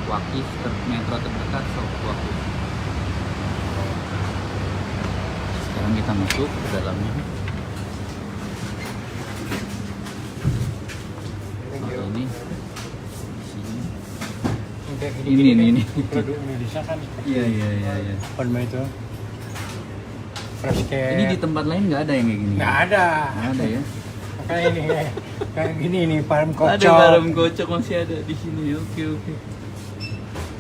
Wakif metro terdekat Wakif. Sekarang kita masuk ke dalamnya. Oh, ini sini. Ini Produk Indonesia kan. Iya. Perma itu. Fresh care. Ini di tempat lain nggak ada yang kayak gini? Nggak ada. Nggak ada ya? Kayak ini kayak gini nih, parem kocok. Ada parem kocok masih ada di sini. Oke.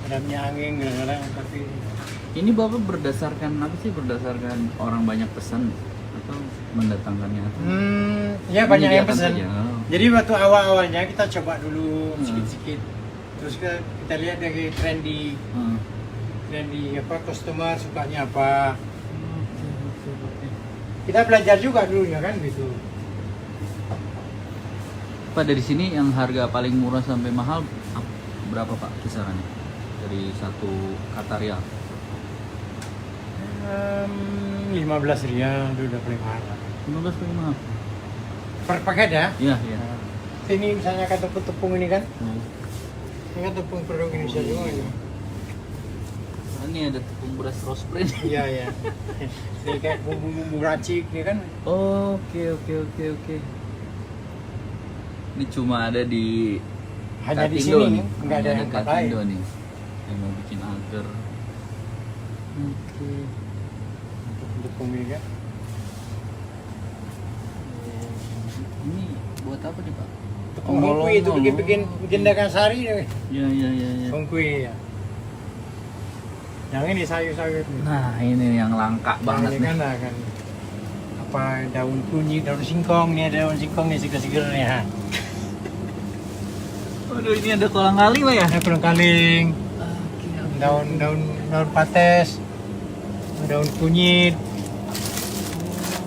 Ada minyak angin kadang-kadang, tapi Ini Bapak berdasarkan apa sih? Berdasarkan orang banyak pesan atau mendatangkannya? ya banyak yang Menyediakan pesan. saja. Oh. Jadi waktu awal-awalnya kita coba dulu sedikit-sedikit. Terus kita lihat dari trendy apa customer sukanya apa. Kita belajar juga dulunya kan gitu. Pak, dari sini yang harga paling murah sampai mahal berapa Pak kisarannya? Dari satu kata rial. 15 rial itu udah paling mahal. 15 paling mahal? Per paket ya? Iya. Ini misalnya kan tepung ini kan? Hmm. Ini kan tepung produk Indonesia juga ini. Ini ada tepung beras rose brand. Iya. Ini kayak bumbu-bumbu racik ya kan? Oke. Ini cuma ada di Hanya di Katindo sini, nih. nggak ada Hanya yang di lain. Katindo nih. Yang mau bikin agar. Oke. Tepung ini kan? Ini buat apa nih Pak? Tepung hongkui itu bikin dagang sari deh. Iya. Hongkui ya. Yang ini sayur-sayur nih. Nah ini yang langka banget ini nih. kan apa daun kunyit, daun singkong nih, ada daun singkong nih segar-segar nih ya. Waduh, ini ada kolang kaling Pak ya? Ada kolang kaling, daun pates, daun kunyit,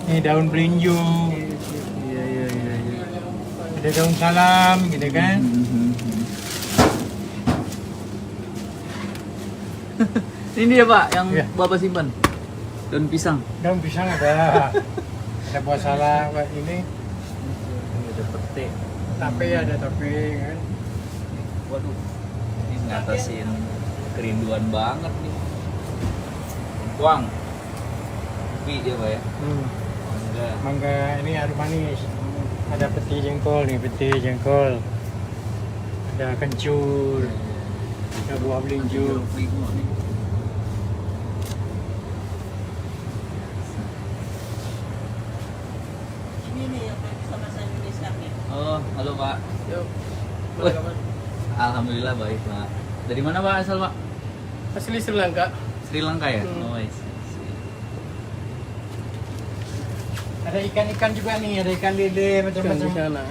ini daun belinju, Iya. ada daun salam gitu kan. Ini dia Pak yang Iya. Bapak simpan. Daun pisang. Daun pisang ada buah salam ini, Ini ada pete. tape ada tape kan. Waduh, ini ngatasin kerinduan banget nih. Tuang. Kopi dia Pak ya. Mangga. Mangga ini harum manis. Ada peti jengkol nih, ada kencur, ada buah belinju. Primo nih. Ini nih yang bisa bahasa Indonesia nih. Oh, halo Pak. Yuk. Wih. Alhamdulillah baik Pak. Dari mana Pak asal Pak? Asli Sri Lanka. Sri Lanka ya? Hmm. Oh, I see. Ada ikan-ikan juga nih, ada ikan lele macam-macam. Di sana.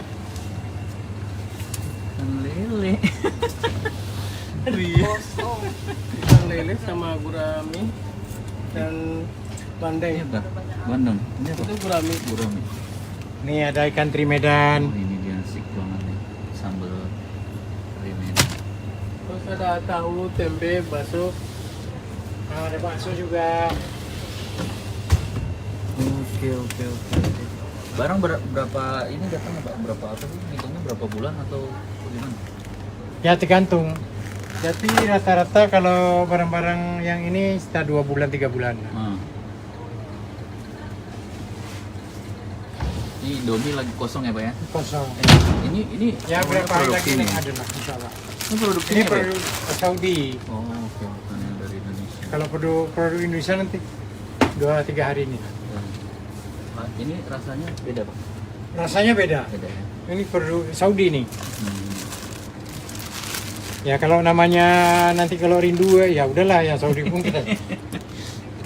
Ikan lele. Kosong. Ikan lele sama gurami dan Ini bandeng. apa? Bandeng. Ini apa? Itu gurami. Gurami. Nih ada ikan teri Medan. Oh, ini dia asik banget nih. Sambal kari Medan. Terus ada tahu, tempe, bakso. Nah, ada bakso juga. Oke. Barang berapa ini datang Pak? Berapa apa sih? Hitungnya berapa bulan atau bagaimana? Ya tergantung. Jadi rata-rata kalau barang-barang yang ini sekitar 2 bulan 3 bulan. Ini Indomie lagi kosong ya Pak ya? Kosong. Ini Ya semuanya berapa hari produk lagi sini. nih ada lah, insya Allah. Ini produk sini Ini apa ya? produk Saudi. Oh, oke, bukan yang dari Indonesia. Kalau produk Indonesia nanti 2-3 hari ini. Pak, ini rasanya beda Pak? Rasanya beda. Beda ya? Ini produk Saudi nih. Hmm. Ya kalau namanya nanti kalau rindu ya udahlah yang Saudi pun kita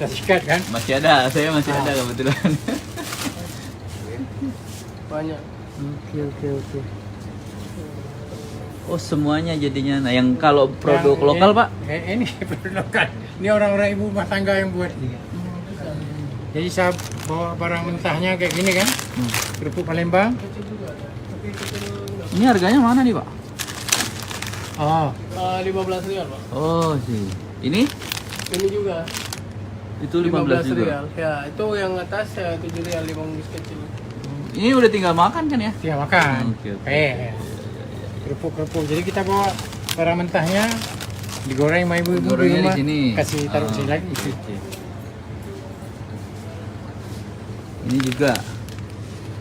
sikat kan. Masih ada, saya masih ada kebetulan. Banyak. Oke. Oh semuanya jadinya. Nah yang kalau produk Yang lokal ini- Pak? Ini produk lokal. Ini orang-orang ibu rumah tangga yang buat. Jadi saya bawa barang mentahnya kayak gini kan. Kerupuk Palembang. Ini harganya mana nih Pak? Oh, 15 rial, Pak. Oh sih. Ini? Ini juga. Itu 15 juga. rial. Ya, itu yang atas ya 7 rial 5 bungkus kecil. Ini udah tinggal makan kan ya? tinggal makan. Oke. Kerupuk-kerupuk. Jadi kita bawa barang mentahnya digoreng sama ibu-ibu di Gorengnya di rumah. sini. Kasih taruh Ah, sini lagi. oke. Ini juga.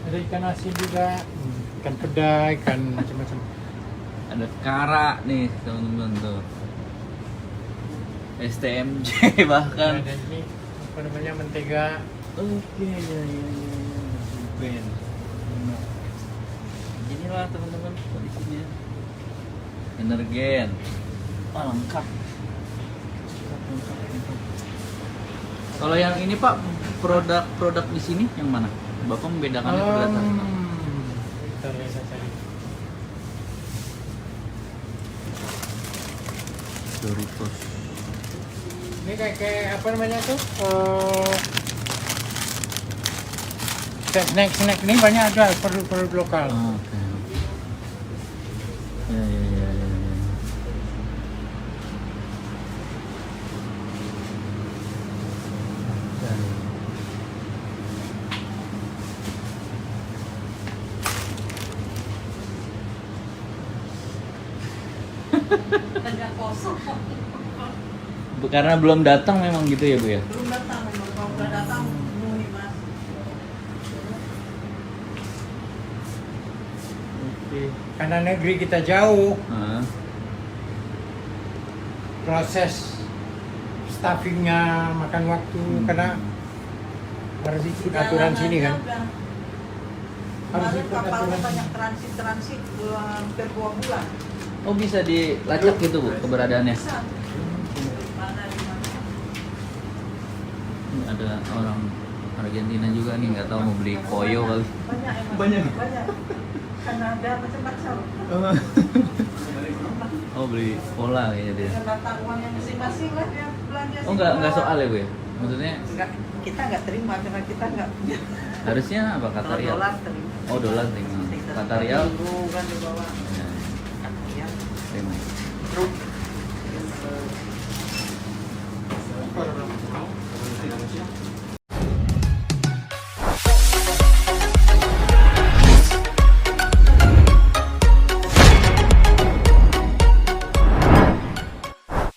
Ada ikan asin juga, ikan peda, ikan macam-macam. Ada kara nih teman-teman tuh. STMJ bahkan. Dan ini apa namanya mentega. Oke, ya. Ben. Inilah teman-teman kondisinya. Energen. Oh, lengkap. Kalau yang ini Pak, produk-produk di sini yang mana? Bapak membedakannya berdasarkan apa? Bentar ya saya cari. Doritos. Ini kayak apa namanya tuh? Snack ini banyak ada produk lokal. Oh, oke. Ya. Agak kosong. Karena belum datang memang gitu ya Bu ya? Belum datang memang. Kalau udah datang penuhi Mas. Oke. Karena negeri kita jauh, Heeh. proses staffingnya makan waktu karena harus ikut aturan sini kan. Harus Kemarin ikut kapalnya aturan. banyak transit hampir 2 bulan. Oh bisa dilacak gitu Bu keberadaannya? Bisa. Mana di mana? Ini ada orang Argentina juga nih, nggak tahu mau beli koyo kali. Banyak emang. Banyak. Banyak. Karena ada macam-macam. Oh beli pola kayaknya dia. Dengan mata uangnya masing-masing lah dia belanja. Oh nggak soal ya Bu ya? Maksudnya Enggak, kita nggak terima karena kita nggak punya. harusnya apa kata Kalau rial? dolar terima. Oh dolar terima. Kata rial? Kan di bawah. Ya, Ya. terima. Truk. Apa,